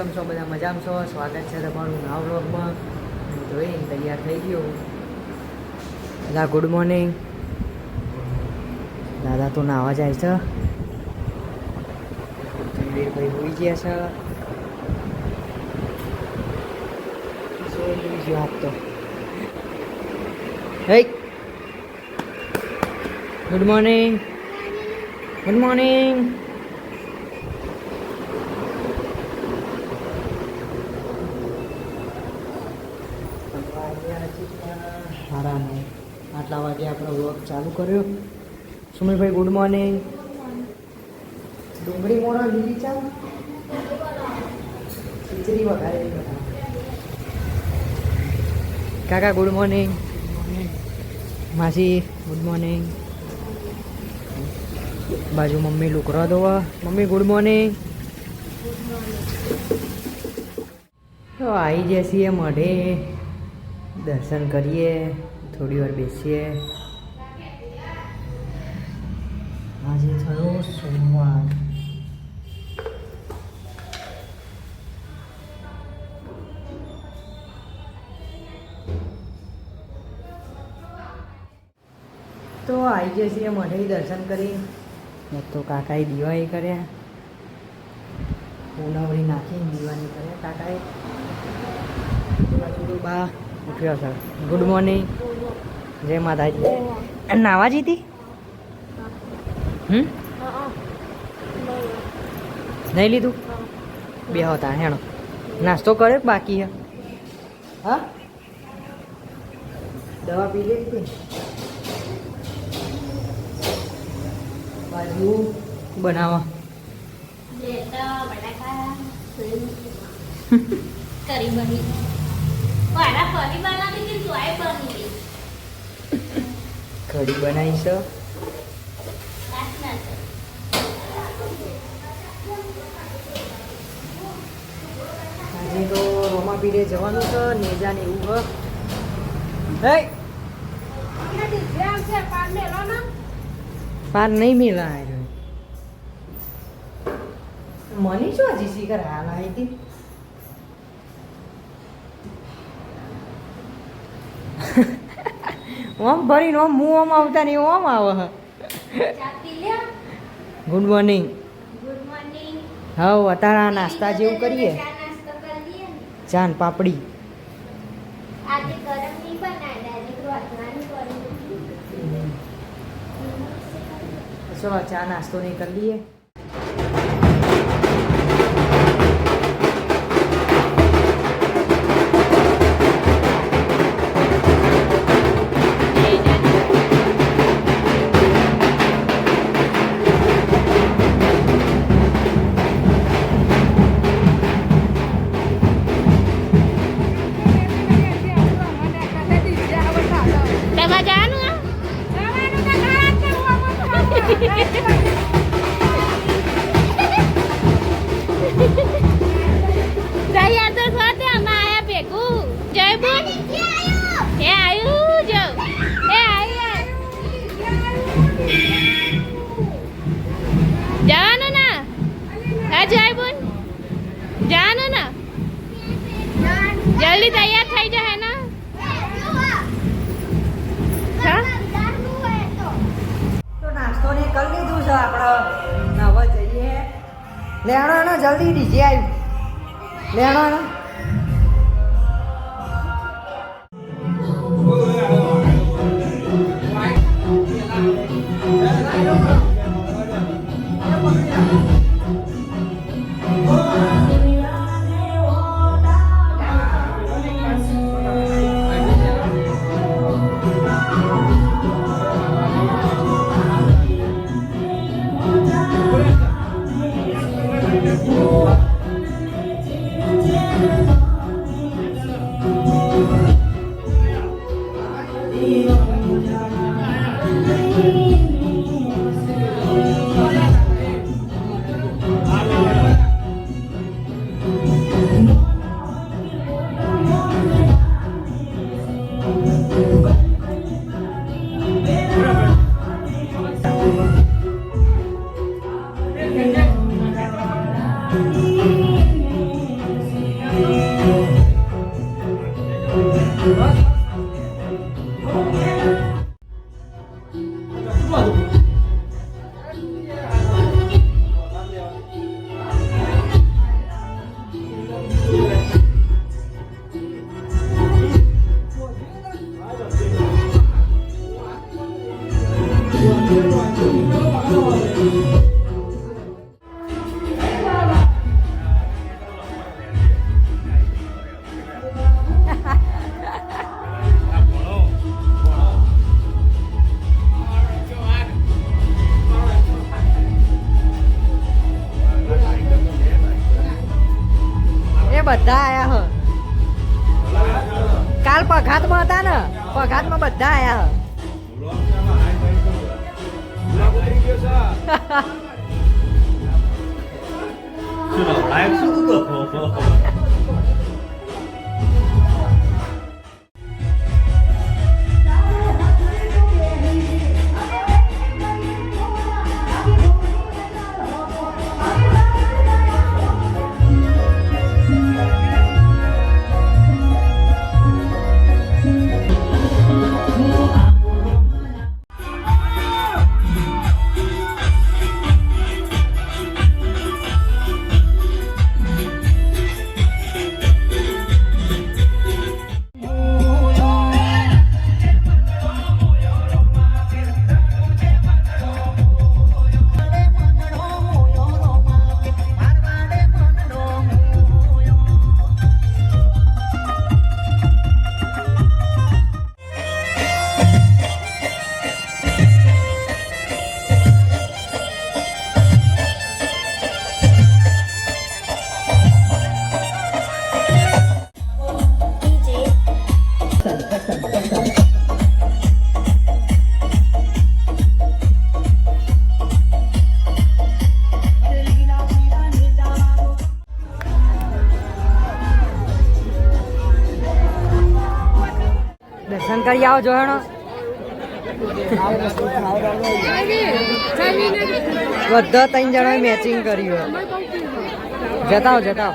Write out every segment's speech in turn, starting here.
કેમ છો બધા? મજામાં છો? સ્વાગત છે તમારું નવા વ્લોગમાં. જોઈને તૈયાર થઈ ગયો. દાદા ગુડ મોર્નિંગ. દાદા તો નાવા જાય છે. ભાઈ હોઈ ગયા છે. તો હે ગુડ મોર્નિંગ. Good morning. આટલા વાગે આપણો વ્લોગ ચાલુ કર્યો. સુમિલભાઈ ગુડ મોર્નિંગ. ડુંગળી મોણા લીલી ચા ખીચડી વઘારેલી. કાકા ગુડ મોર્નિંગ. માસી ગુડ મોર્નિંગ. બાજુ મમ્મી લુકરો ધોવા. Mummy good morning. તો આવી જઈએ મોઢે, દર્શન કરીએ, થોડી વાર બેસીએ. આજે થયો સોમવાર. તો આવી જઈએ મોઢે દર્શન કરી. તો કાકાએ દિવાળી કર્યા, ઉનાવળી નાખી દિવાળી કર્યા કાકાએ. બા ઉઠ્યો સર. Good morning. જય માતાજી. નાવા જીતી નહીં લીધું? બે હતા હેણો. નાસ્તો કર્યો કે બાકી હે? હા, દવા પી લીધી. બાજુ બનાવવા કઢી બનાવી છે. આજે તો રોમાપીરે જવાનું છે. નેજા ને એવું હે પાર નહીં મેલા. મને શું હજી શીખર હાલ આવી હતી. ઓમ ભરીને ઓમ હું ઓમ આવતા નહીં ઓમ આવે. Good morning. હા, અત્યારે નાસ્તા જેવું કરીએ. ચા ને પાપડી. ચલો ચા નાસ્તો નહીં કરી લઈએ. जल्दी तैयार થઈ જાય ને. તો નાસ્તો ને કરી લીધું છે. આપણે નવા જઈએ. લેણો જલ્દી ડીજે આવ્યું. લેણો એ બધા આયા હ કાલ પઘાતમાં હતા ને પઘાતમાં બધા આયા દર્શન કરી આવો જોયણો બધા 3 જણાએ મેચિંગ કર્યું જતાઓ જતાઓ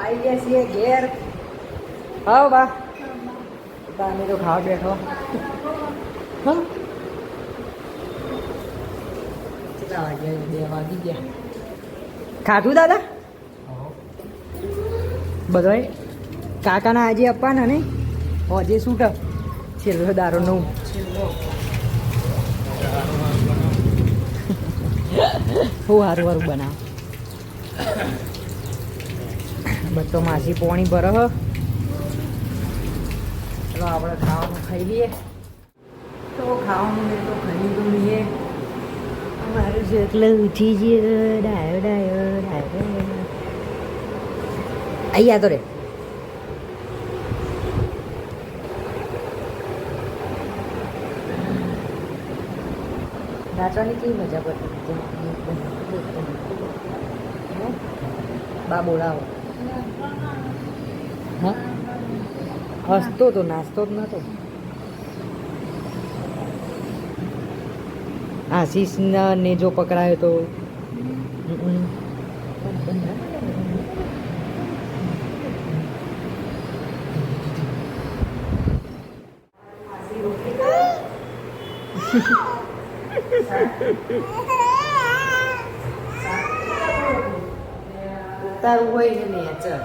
આવી ગયા છીએ ઘેર. આવો બા. અમે તો ખાવા બેઠો. હા કેટલા વાગ્યા? 2 વાગી ગયા. ખાધું દાદા? બધાય કાકાના આજે આપવાના ને આજે શું કર છેલ્લો દારો નું હું સારું સારું બનાવ. બધો માસી પોણી ભરે હ. ચલો આપણે ખાવાનું ખાઈ લઈએ. તો ખાવાનું મેં તો ખાઈ લીધું લઈએ. મારું છે એટલે ઉઠી જઈએ. ડાયો ડાયો ડાયો અહીંયા તો રે. નાચવાની કેવી મજા પડતી. બા બોલાવો. હા હસતો તો નાચતો જ નતો. આશીષ ને જો પકડાયો તો તારું હોય ને મેં ચલ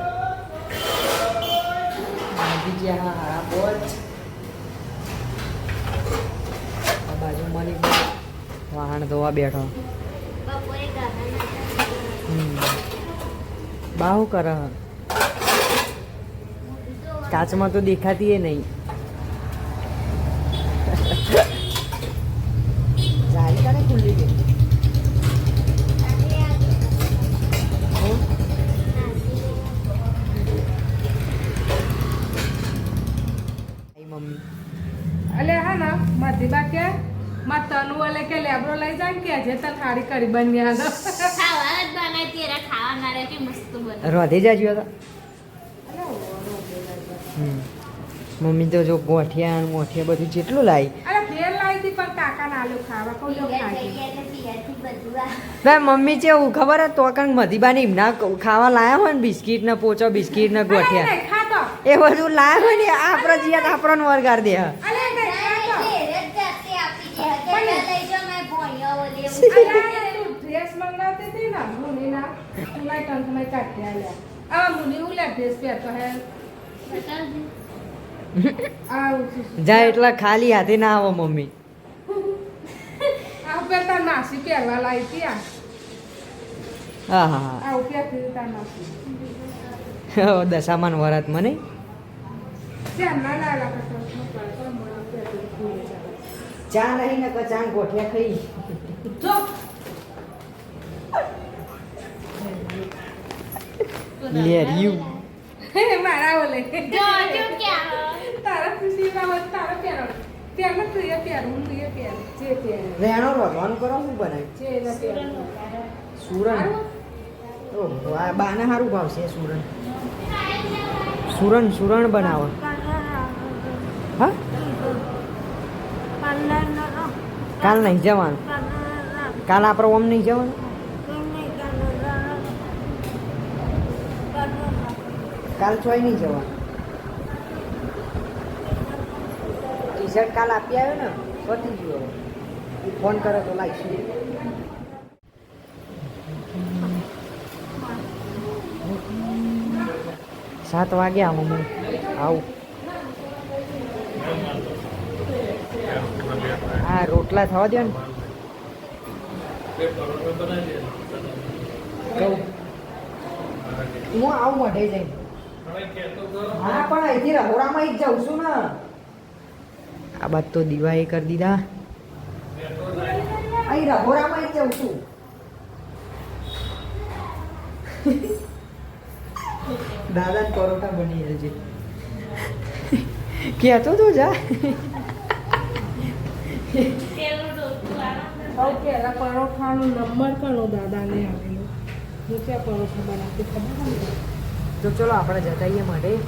બીજા હા બોલ. આ બાજુ મળી વાહણ ધોવા બેઠો. બાહુ કર કાચમાં તો દેખાતી એ નહીં. જાળી કાને ખુલ્લી ગઈ. મમ્મી અલે હા ના માથી બા કે મા તનુ અલે કે લેબરો લઈ જાય કે જે તન હાડી કરી બન્યા દો ખાવા જ બનાવી તેરા ખાવા ના રે કે મસ્ત બને. રાધે જાજો હતા. મમ્મી તો જો ગોઠિયા મોઠિયા બધું જેટલું લાવી. અરે ફેર લાવી હતી પણ કાકા ના આલ્યો ખાવા કહું લો ખાઈ. ભાઈ મમ્મી છે એવું ખબર હે તો કંઈક મધીબાની એમના ખાવા લાયા હોય ને બિસ્કીટ ને પોચો બિસ્કીટ ને ગોઠિયા અરે ખાતો એ બધું લાયા હોય ને આપણો જીયા આપણો વરગાર દે. અલે ખાતો ડ્રેસ મંગાવતી હતી ને મુની ના તુલા ટન સમય કાઢી આલ્યા. આ મુની હું લે ડ્રેસ પહેરતો હે જા એટલા ખાલી હાથે ના આવો મમ્મી. આ ઉપર તાર માસી પહેરવા લાવી હતી આ હા હા આ ઉપર તાર માસી હા દશામાન વરાત મને જ્યાં ના લાલા કરતો ચા નહીં ને ચા ગોઠિયા ખાઈ જો લેર્યું મારા ઓલે જો જો ક્યાં તારા ખુશીમાં હોત તારા પહેરો પહેરો તું એ પહેરું હું એ પહેરું જે પહેરું રેણો રોધવાનું કરો શું બનાવ્યું જે એને પહેરું સુરણ. ઓહો આ બાને સારું ભાવશે સુરણ. સુરણ સુરણ બનાવો. હા કાલ નહીં જવાનું. કાલ આપણે ઓમ નહીં જવાનું. કાલ ચોય નહીં જવાનું. ટી શર્ટ કાલ આપી આવ્યો ને પતી ગયો. ફોન કરે તો લાગશે. 7 વાગ્યા મમ્મી. આવું હા રોટલા થવા દો ને કહું હું આવું મઢે જઈને હા પણ અહીંથી રહોડામાં જ જાઉં છું ને આ બાદ તો દિવાળી કરી દીધા અહીં રહોડામાં જ જાઉં છું દાદા પરોઠા બની જશે કહેતો તો જા ઓકે એલા પરોઠાનો નંબર કણો દાદાને આવેલો હું ક્યાં પરોઠા બનાવતી ખબર ને તો ચલો આપણે જતા આવીએ માટે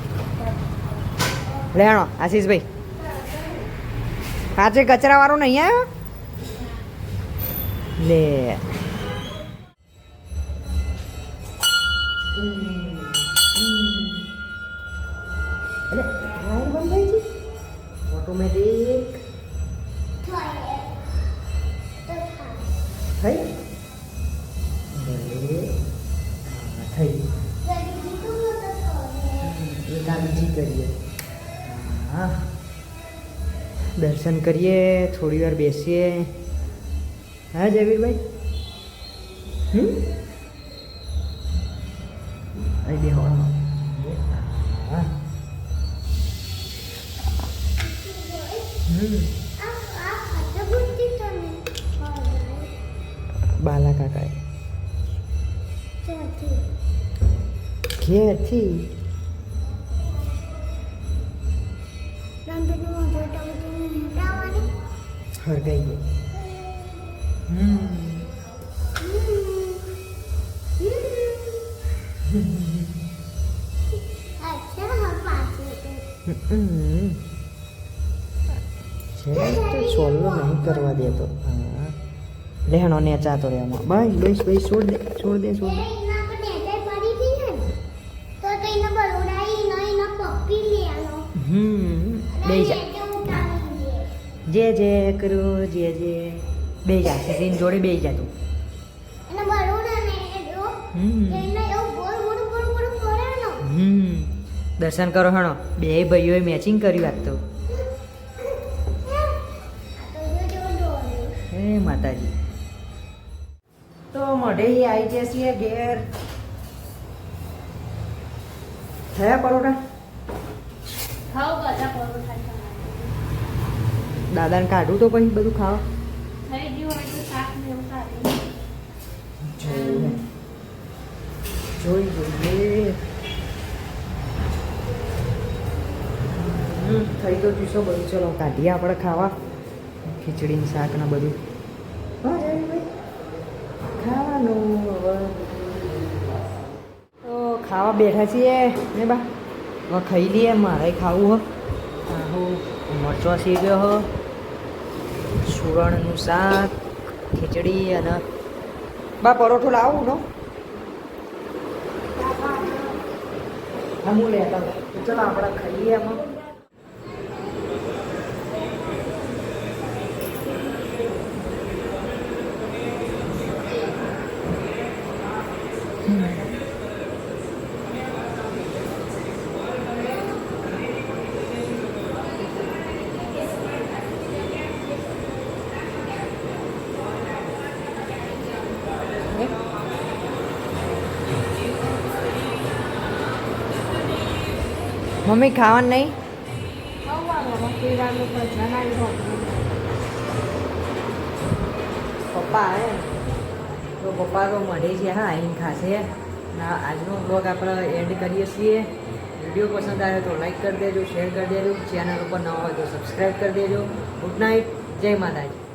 લેણો આશીષભાઈ કાચે કચરા વાળો નહીં આવ્યો લે ઓટોમેટિક થઈ થઈ બીજી કરીએ હા દર્શન કરીએ થોડી વાર બેસીએ હા જયવીરભાઈ અહીં બેહવાનું હા બાલા કાકાએ ઘેરથી હરગાઈ ગઈ તો સોલ્વ નહીં કરવા દેતો હા લેહણો ને ચાતો રહેવામાં ભાઈ બેસ બેસ છોડ દે છોડ દે છોડ દે બે જા જે કરું જે બે જા સીન જોડે બે જા તું દર્શન કરો હણો બે ભાઈઓએ મેચિંગ કર્યું આજ તો હે માતાજી તો મઢે આવી ગયા છીએ ઘેર થયા પરોઠા ખાઓ બધા પરોઠા દાદાને કાઢું તો પછી બધું ખાવા થઈ ગયું હોય તો શાક ને એવું ખાધું જોઈએ થઈ તો જુસો બધું ચલો કાઢીએ આપણે ખાવા ખીચડી શાક ને બધું ખાવાનું હવે તો ખાવા બેઠા છીએ ને બા હવે ખાઈ લઈએ મારે ખાવું હો મરચો શીખ્યો હો સુરણનું શાક ખીચડી અને બા પરોઠો લાવું નો હું લેતા ચલો આપણે ખાઈએ એમાં મમ્મી ખાવાનું નહીં પપ્પા આવે તો પપ્પા તો મળે છે હા અહીં ખાશે ના આજનો બ્લોગ આપણે એન્ડ કરીએ છીએ વિડીયો પસંદ આવે તો લાઈક કરી દેજો શેર કરી દેજો ચેનલ ઉપર નવા હોય તો સબસ્ક્રાઈબ કરી દેજો ગુડ નાઇટ જય માતાજી